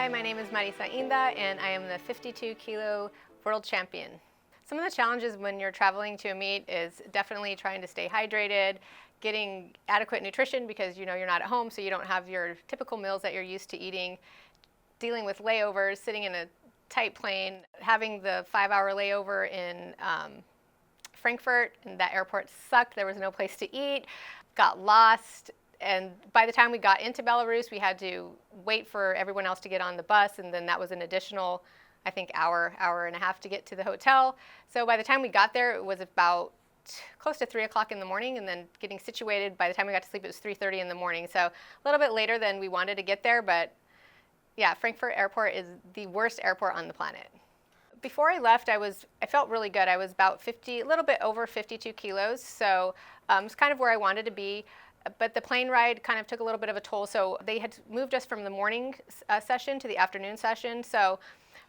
Hi, my name is Marisa Inda, and I am the 52 kilo world champion. Some of the challenges when you're traveling to a meet is definitely trying to stay hydrated, getting adequate nutrition because you're not at home, so you don't have your typical meals that you're used to eating, dealing with layovers, sitting in a tight plane, having the 5-hour layover in Frankfurt, and that airport sucked. There was no place to eat, got lost. And by the time we got into Belarus, we had to wait for everyone else to get on the bus, and then that was an additional, I think, hour and a half to get to the hotel. So by the time we got there, it was about close to 3 o'clock in the morning, and then getting situated, by the time we got to sleep, it was 3:30 in the morning. So a little bit later than we wanted to get there, but yeah, Frankfurt Airport is the worst airport on the planet. Before I left, I felt really good. I was about a little bit over 52 kilos, so it's kind of where I wanted to be. But the plane ride kind of took a little bit of a toll. So they had moved us from the morning session to the afternoon session. So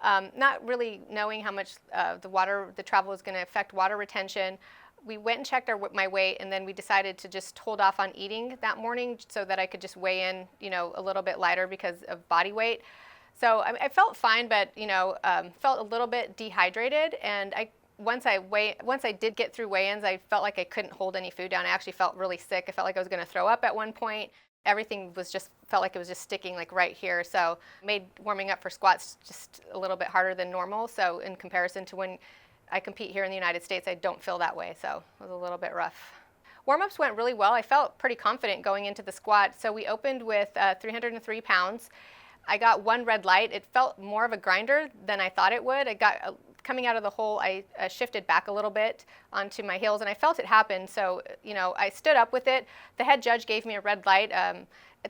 not really knowing how much the travel was going to affect water retention, we went and checked my weight, and then we decided to just hold off on eating that morning so that I could just weigh in, a little bit lighter because of body weight. So I felt fine, but felt a little bit dehydrated, and once I did get through weigh-ins, I felt like I couldn't hold any food down. I actually felt really sick. I felt like I was going to throw up at one point. Everything felt like it was just sticking like right here. So made warming up for squats just a little bit harder than normal. So in comparison to when I compete here in the United States, I don't feel that way. So it was a little bit rough. Warm-ups went really well. I felt pretty confident going into the squat. So we opened with 303 pounds. I got one red light. It felt more of a grinder than I thought it would. Coming out of the hole, I shifted back a little bit onto my heels, and I felt it happen. So, I stood up with it. The head judge gave me a red light.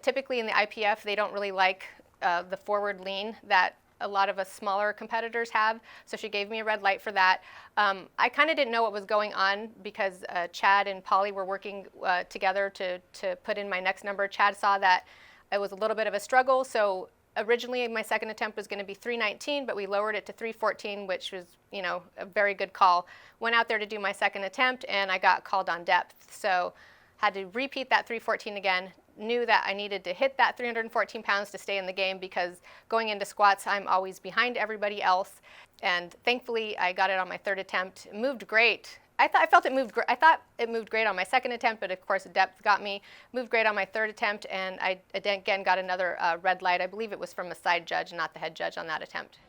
Typically in the IPF, they don't really like the forward lean that a lot of us smaller competitors have. So she gave me a red light for that. I kind of didn't know what was going on because Chad and Polly were working together to put in my next number. Chad saw that it was a little bit of a struggle, so originally, my second attempt was going to be 319, but we lowered it to 314, which was, a very good call. Went out there to do my second attempt, and I got called on depth. So had to repeat that 314 again. Knew that I needed to hit that 314 pounds to stay in the game because going into squats, I'm always behind everybody else. And thankfully, I got it on my third attempt. It moved great. I thought it moved great on my second attempt, but of course the depth got me. Moved great on my third attempt, and I again got another red light. I believe it was from a side judge, not the head judge on that attempt.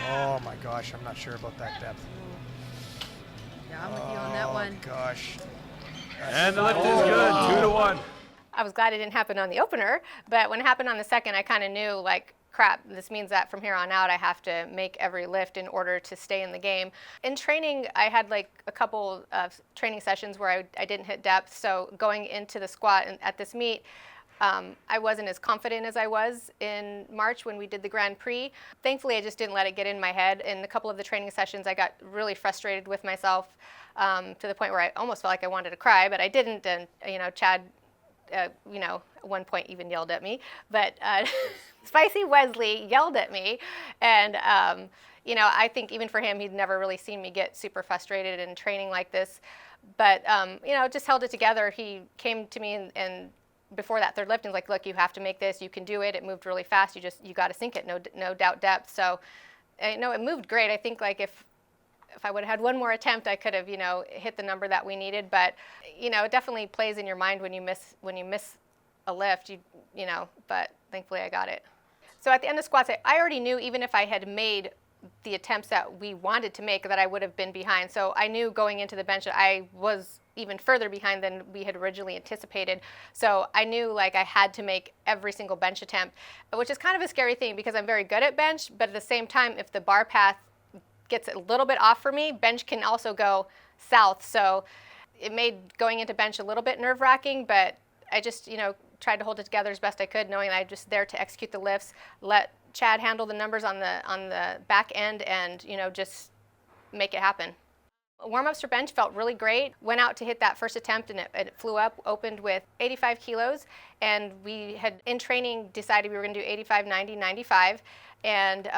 Oh my gosh, I'm not sure about that depth. Yeah, I'm with you on that one. Oh gosh. And the lift is good, 2-1. I was glad it didn't happen on the opener, but when it happened on the second, I kind of knew, like, crap, this means that from here on out I have to make every lift in order to stay in the game. In training, I had like a couple of training sessions where I didn't hit depth, so going into the squat at this meet, I wasn't as confident as I was in March when we did the Grand Prix. Thankfully, I just didn't let it get in my head. In a couple of the training sessions, I got really frustrated with myself to the point where I almost felt like I wanted to cry, but I didn't, and Chad at one point even yelled at me, but Spicy Wesley yelled at me, and I think even for him, he'd never really seen me get super frustrated in training like this, but just held it together. He came to me and before that third lift and was like, look, you have to make this, you can do it. It moved really fast. You got to sink it, no doubt depth. So it moved great. I think like if I would have had one more attempt, I could have, hit the number that we needed. But, it definitely plays in your mind when you miss a lift, but thankfully I got it. So at the end of squats, I already knew even if I had made the attempts that we wanted to make that I would have been behind. So I knew going into the bench that I was even further behind than we had originally anticipated. So I knew like I had to make every single bench attempt, which is kind of a scary thing because I'm very good at bench, but at the same time, if the bar path gets a little bit off for me, bench can also go south. So it made going into bench a little bit nerve-wracking, but I just, tried to hold it together as best I could, knowing that I'm just there to execute the lifts, let Chad handle the numbers on the back end, and just make it happen. Warm-ups for bench felt really great. Went out to hit that first attempt, and it flew up, opened with 85 kilos, and we had, in training, decided we were going to do 85, 90, 95, and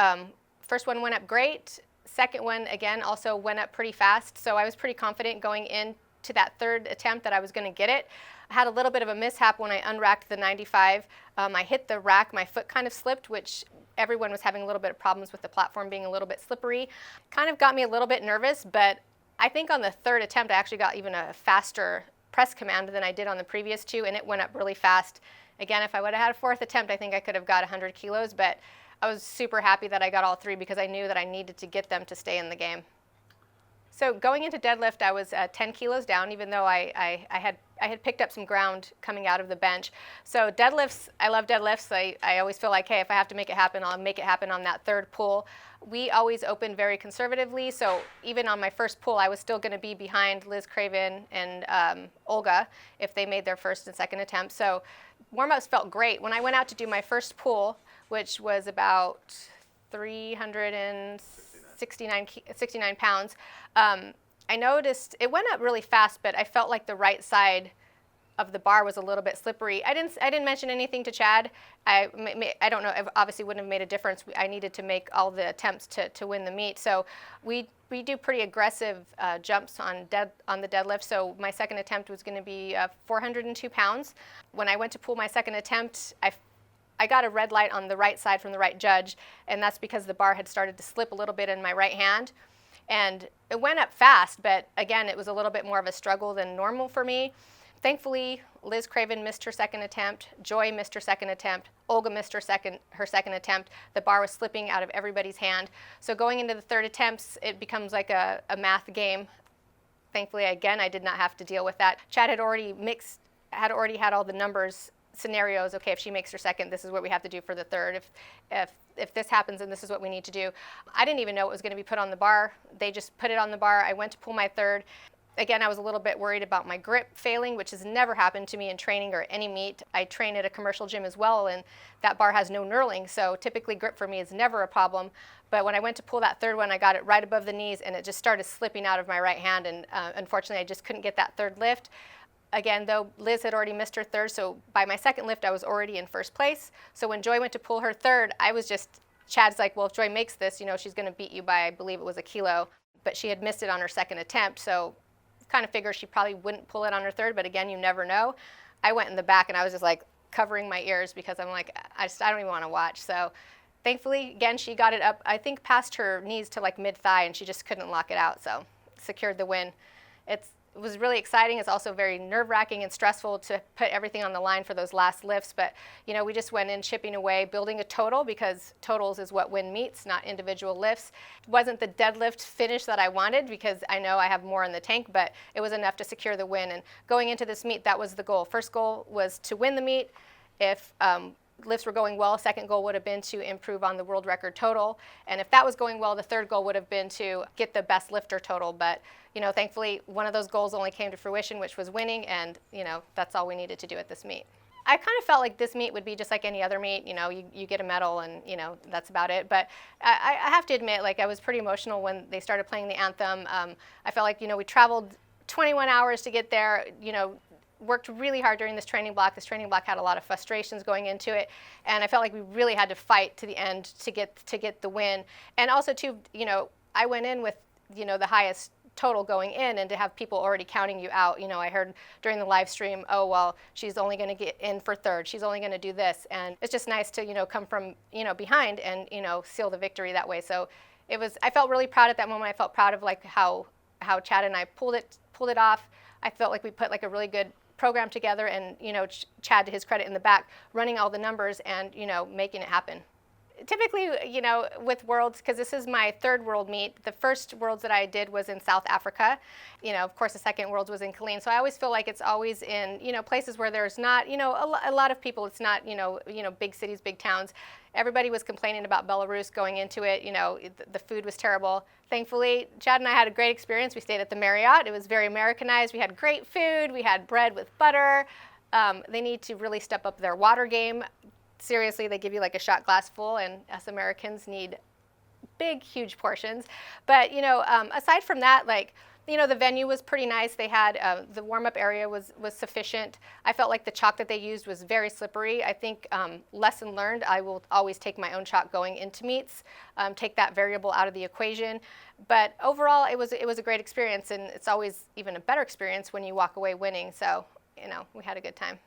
first one went up great. Second one, again, also went up pretty fast, so I was pretty confident going into to that third attempt that I was going to get it. I had a little bit of a mishap when I unracked the 95. I hit the rack, my foot kind of slipped, which everyone was having a little bit of problems with the platform being a little bit slippery. Kind of got me a little bit nervous, but I think on the third attempt I actually got even a faster press command than I did on the previous two, and it went up really fast. Again, if I would have had a fourth attempt, I think I could have got 100 kilos, but I was super happy that I got all three because I knew that I needed to get them to stay in the game. So going into deadlift, I was 10 kilos down, even though I had picked up some ground coming out of the bench. So deadlifts, I love deadlifts. I always feel like, hey, if I have to make it happen, I'll make it happen on that third pull. We always open very conservatively, so even on my first pull, I was still going to be behind Liz Craven and Olga if they made their first and second attempt. So warm-ups felt great. When I went out to do my first pull, which was about 369 pounds, I noticed it went up really fast, but I felt like the right side of the bar was a little bit slippery. I didn't mention anything to Chad. I don't know, it obviously wouldn't have made a difference. I needed to make all the attempts to win the meet. So we do pretty aggressive jumps on the deadlift. So my second attempt was going to be 402 pounds. When I went to pull my second attempt, I got a red light on the right side from the right judge, and that's because the bar had started to slip a little bit in my right hand. And it went up fast, but again, it was a little bit more of a struggle than normal for me. Thankfully, Liz Craven missed her second attempt, Joy missed her second attempt, Olga missed her second attempt. The bar was slipping out of everybody's hand. So going into the third attempts, it becomes like a math game. Thankfully, again, I did not have to deal with that. Chad had already had all the numbers, scenarios. Okay, if she makes her second, this is what we have to do for the third. If this happens, then this is what we need to do. I didn't even know it was going to be put on the bar. They just put it on the bar. I went to pull my third. Again, I was a little bit worried about my grip failing, which has never happened to me in training or any meet. I train at a commercial gym as well, and that bar has no knurling, so typically grip for me is never a problem. But when I went to pull that third one, I got it right above the knees, and it just started slipping out of my right hand, and unfortunately, I just couldn't get that third lift. Again, though, Liz had already missed her third, so by my second lift, I was already in first place. So when Joy went to pull her third, Chad's like, well, if Joy makes this, she's going to beat you by, I believe it was a kilo. But she had missed it on her second attempt, so kind of figured she probably wouldn't pull it on her third, but again, you never know. I went in the back, and I was just like covering my ears because I'm like, I don't even want to watch. So thankfully, again, she got it up, I think, past her knees to like mid-thigh, and she just couldn't lock it out, so secured the win. It was really exciting. It's also very nerve-wracking and stressful to put everything on the line for those last lifts, but we just went in chipping away, building a total, because totals is what win meets, not individual lifts. It wasn't the deadlift finish that I wanted because I know I have more in the tank, but it was enough to secure the win. And going into this meet, that was the goal. First goal was to win the meet. If lifts were going well, second goal would have been to improve on the world record total. And if that was going well, the third goal would have been to get the best lifter total. But, thankfully, one of those goals only came to fruition, which was winning. And, that's all we needed to do at this meet. I kind of felt like this meet would be just like any other meet. You get a medal and, that's about it. But I have to admit, I was pretty emotional when they started playing the anthem. I felt like, we traveled 21 hours to get there, worked really hard during this training block. This training block had a lot of frustrations going into it, and I felt like we really had to fight to the end to get the win. And also too, I went in with the highest total going in, and to have people already counting you out. I heard during the live stream, oh well, she's only going to get in for third. She's only going to do this, and it's just nice to come from behind and seal the victory that way. So I felt really proud at that moment. I felt proud of how Chad and I pulled it off. I felt like we put a really good program together, and Chad, to his credit, in the back running all the numbers and making it happen. Typically, with Worlds, because this is my third World meet, the first Worlds that I did was in South Africa. Of course, the second Worlds was in Killeen. So I always feel like it's always in places where there's not a lot of people. It's not big cities, big towns. Everybody was complaining about Belarus going into it. The food was terrible. Thankfully, Chad and I had a great experience. We stayed at the Marriott. It was very Americanized. We had great food. We had bread with butter. They need to really step up their water game. Seriously, they give you a shot glass full, and us Americans need big, huge portions. But, aside from that, You know, the venue was pretty nice. They had the warm-up area was sufficient. I felt like the chalk that they used was very slippery. I think lesson learned, I will always take my own chalk going into meets, take that variable out of the equation. But overall, it was a great experience, and it's always even a better experience when you walk away winning. So, you know, we had a good time.